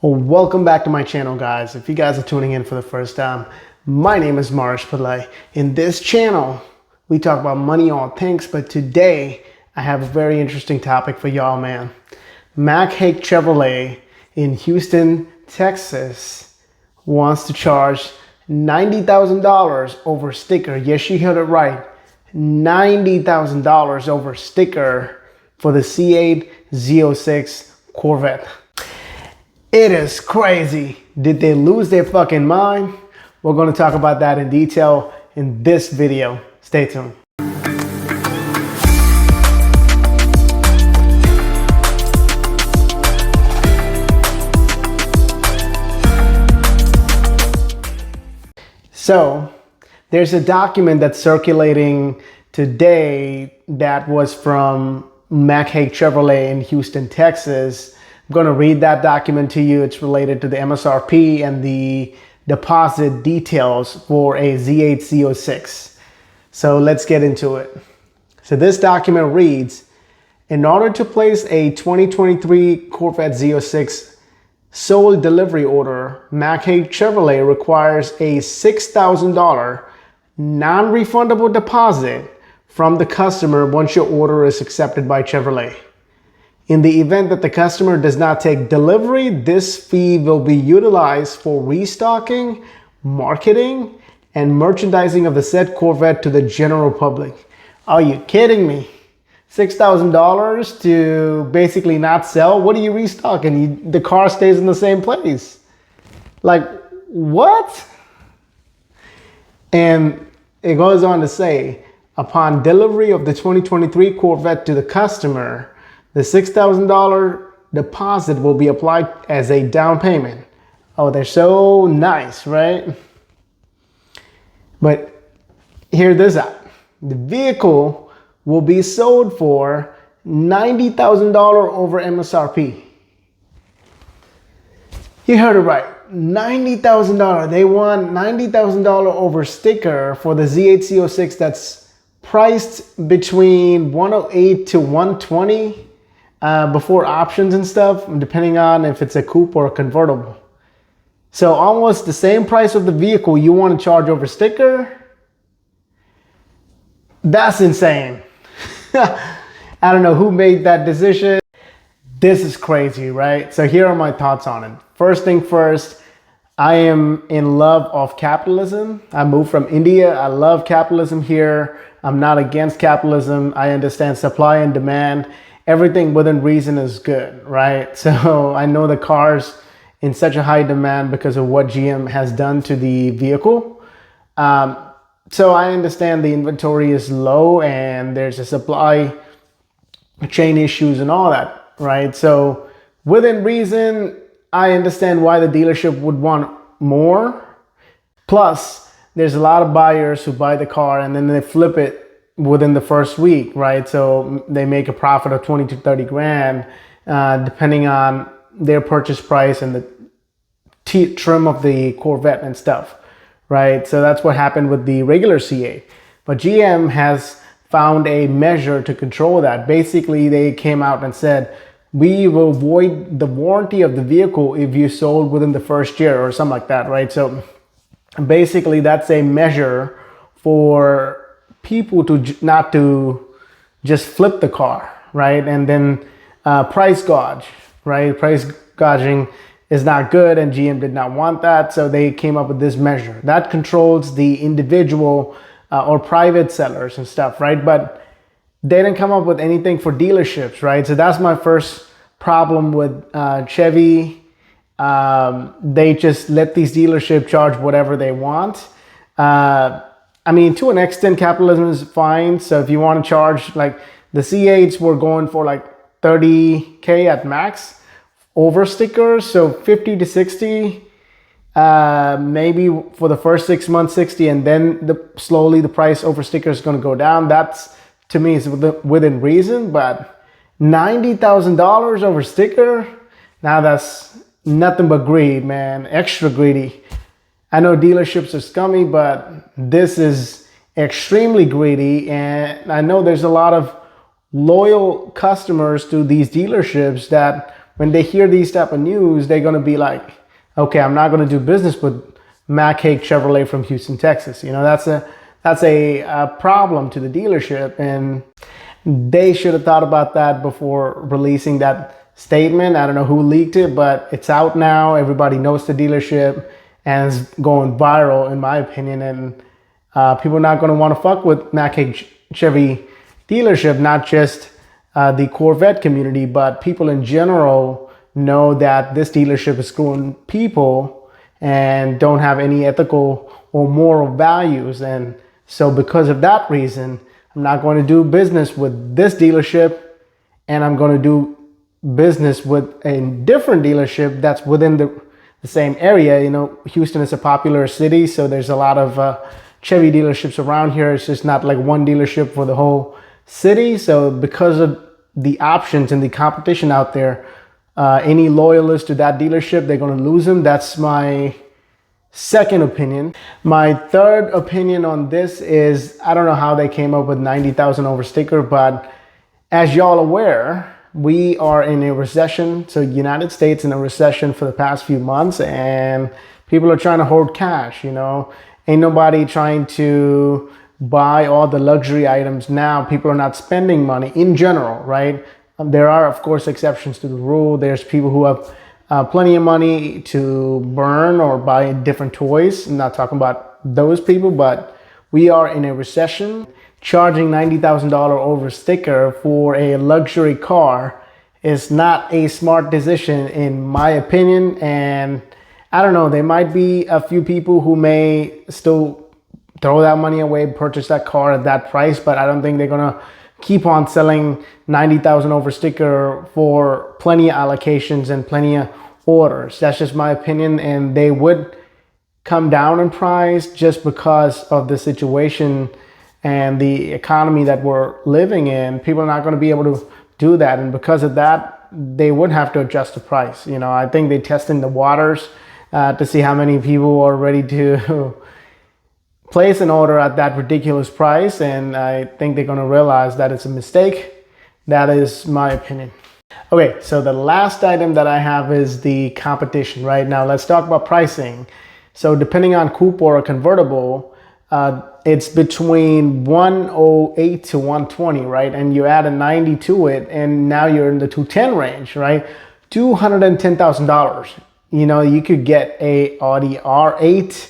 Well, welcome back to my channel, guys. If you guys are tuning in for the first time, my name is Marish Pillai. In this channel, we talk about money, all things, but today I have a very interesting topic for y'all, man. MAC HAIK Chevrolet in Houston, Texas wants to charge $90,000 over sticker. Yes, you heard it right. $90,000 over sticker for the C8 Z6 Corvette. It is crazy. Did they lose their fucking mind? We're going to talk about that in detail in this video. Stay tuned. So there's a document that's circulating today that was from MAC HAIK Chevrolet in Houston, Texas. I'm going to read that document to you. It's related to the MSRP and the deposit details for a Z8 Z6. So let's get into it. So this document reads, in order to place a 2023 Corvette Z6 sold delivery order, MAC HAIK Chevrolet requires a $6,000 non-refundable deposit from the customer once your order is accepted by Chevrolet. In the event that the customer does not take delivery, this fee will be utilized for restocking, marketing, and merchandising of the said Corvette to the general public. Are you kidding me? $6,000 to basically not sell? What are you restocking? The car stays in the same place. Like, what? And it goes on to say, upon delivery of the 2023 Corvette to the customer, the $6,000 deposit will be applied as a down payment. Oh, they're so nice, right? But hear this out. The vehicle will be sold for $90,000 over MSRP. You heard it right. $90,000. They want $90,000 over sticker for the Z8 Z6 that's priced between $108 to $120. Before options and stuff, depending on if it's a coupe or a convertible. So almost the same price of the vehicle you want to charge over sticker? That's insane. I don't know who made that decision. This is crazy, right? So here are my thoughts on it. First thing first, I am in love of capitalism. I moved from India. I love capitalism here. I'm not against capitalism. I understand supply and demand. Everything within reason is good, right? So I know the car's in such a high demand because of what GM has done to the vehicle. So I understand the inventory is low and there's a supply chain issues and all that, right? So within reason, I understand why the dealership would want more. Plus, there's a lot of buyers who buy the car and then they flip it within the first week, right? So they make a profit of 20 to 30 grand, depending on their purchase price and the trim of the Corvette and stuff, right? So that's what happened with the regular C8. But GM has found a measure to control that. Basically, they came out and said, we will void the warranty of the vehicle if you sold within the first year or something like that, right? So basically, that's a measure for people to not to just flip the car, right? And then price gouge, right? Price gouging is not good and GM did not want that. So they came up with this measure that controls the individual or private sellers and stuff, right? But they didn't come up with anything for dealerships, right? So that's my first problem with Chevy. They just let these dealerships charge whatever they want. I mean, to an extent, capitalism is fine. So if you want to charge, like the C8s were going for like 30K at max over stickers. So 50 to 60, maybe for the first 6 months, 60. And then slowly the price over sticker is going to go down. That's, to me, is within reason. But $90,000 over sticker, now that's nothing but greed, man. Extra greedy. I know dealerships are scummy, but this is extremely greedy. And I know there's a lot of loyal customers to these dealerships that when they hear these type of news, they're going to be like, okay, I'm not going to do business with MAC HAIK Chevrolet from Houston, Texas. You know, that's a problem to the dealership, and they should have thought about that before releasing that statement. I don't know who leaked it, but it's out now. Everybody knows the dealership, and it's going viral, in my opinion. And people are not going to want to fuck with MAC HAIK Chevy dealership, not just the Corvette community, but people in general know that this dealership is screwing people and don't have any ethical or moral values. And so because of that reason, I'm not going to do business with this dealership, and I'm going to do business with a different dealership that's within the same area. You know, Houston is a popular city, so there's a lot of Chevy dealerships around here. It's just not like one dealership for the whole city. So because of the options and the competition out there, any loyalists to that dealership, they're going to lose them. That's my second opinion. My third opinion on this is, I don't know how they came up with 90,000 over sticker, but as y'all aware, we are in a recession. So United States in a recession for the past few months, and people are trying to hoard cash. You know, ain't nobody trying to buy all the luxury items now. People are not spending money in general, right? There are, of course, exceptions to the rule. There's people who have plenty of money to burn or buy different toys. I'm not talking about those people, but we are in a recession. Charging $90,000 over sticker for a luxury car is not a smart decision, in my opinion. And I don't know, there might be a few people who may still throw that money away, purchase that car at that price, but I don't think they're gonna keep on selling 90,000 over sticker for plenty of allocations and plenty of orders. That's just my opinion, and they would come down in price just because of the situation and the economy that we're living in. People are not going to be able to do that, and because of that, they would have to adjust the price. You know, I think they're testing the waters to see how many people are ready to place an order at that ridiculous price, and I think they're going to realize that it's a mistake. That is my opinion. Okay, so the last item that I have is the competition. Right now, let's talk about pricing. So depending on coupe or a convertible, it's between 108 to 120, right? And you add a 90 to it, and now you're in the 210 range, right? $210,000. You know, you could get a Audi R8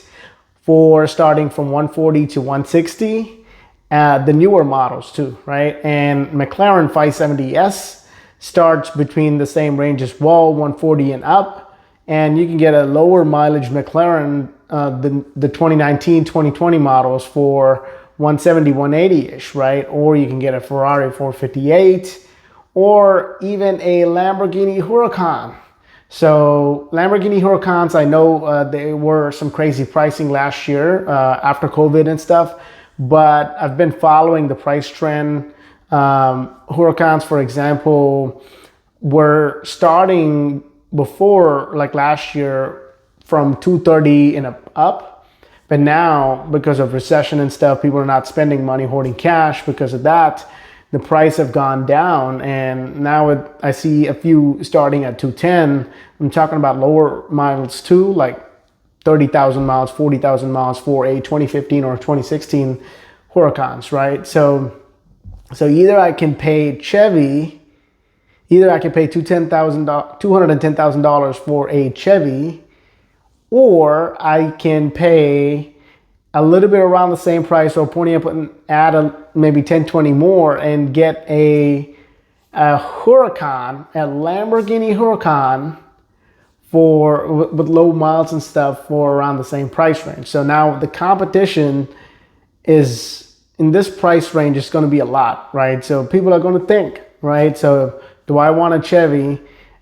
for starting from 140 to 160. The newer models too, right? And McLaren 570S starts between the same range as well, 140 and up. And you can get a lower mileage McLaren, the 2019, 2020 models for 170, 180-ish, right? Or you can get a Ferrari 458 or even a Lamborghini Huracan. So Lamborghini Huracans, I know there were some crazy pricing last year after COVID and stuff, but I've been following the price trend. Huracans, for example, were starting before, like last year, from 230 and up. But now, because of recession and stuff, people are not spending money hoarding cash. Because of that, the price have gone down, and now I see a few starting at 210. I'm talking about lower miles too, like 30,000 miles, 40,000 miles for a 2015 or 2016 Huracans, right? So either I can pay Chevy, either I can pay $210,000 for a Chevy, or I can pay a little bit around the same price or pony up and add maybe 10, 20 more and get a Huracan, a Lamborghini Huracan with low miles and stuff for around the same price range. So now the competition is in this price range is going to be a lot, right? So people are going to think, right? So do I want a Chevy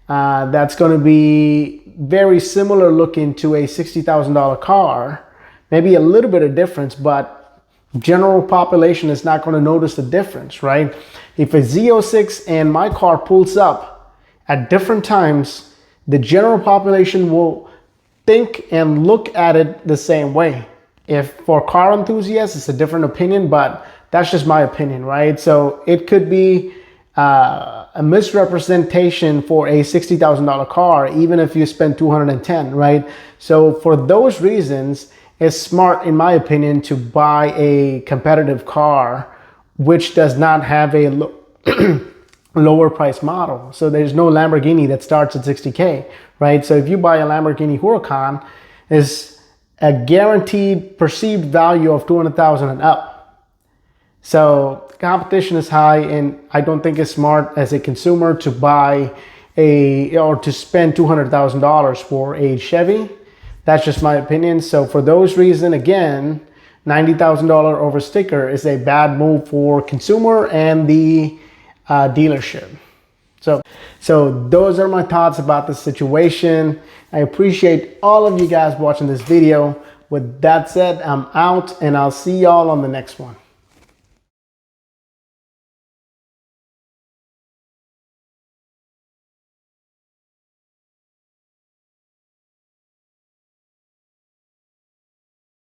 that's going to be very similar looking to a $60,000 car? Maybe a little bit of difference, but general population is not going to notice the difference, right? If a Z06 and my car pulls up at different times, the general population will think and look at it the same way. If for car enthusiasts, it's a different opinion, but that's just my opinion, right? So it could be a misrepresentation for a $60,000 car, even if you spend 210, right? So for those reasons, it's smart, in my opinion, to buy a competitive car which does not have a lower price model. So there's no Lamborghini that starts at 60K, right? So if you buy a Lamborghini Huracan, it's a guaranteed perceived value of 200,000 and up. So competition is high, and I don't think it's smart as a consumer to buy or to spend $200,000 for a Chevy. That's just my opinion. So for those reasons, again, $90,000 over sticker is a bad move for consumer and the dealership. So those are my thoughts about the situation. I appreciate all of you guys watching this video. With that said, I'm out, and I'll see y'all on the next one.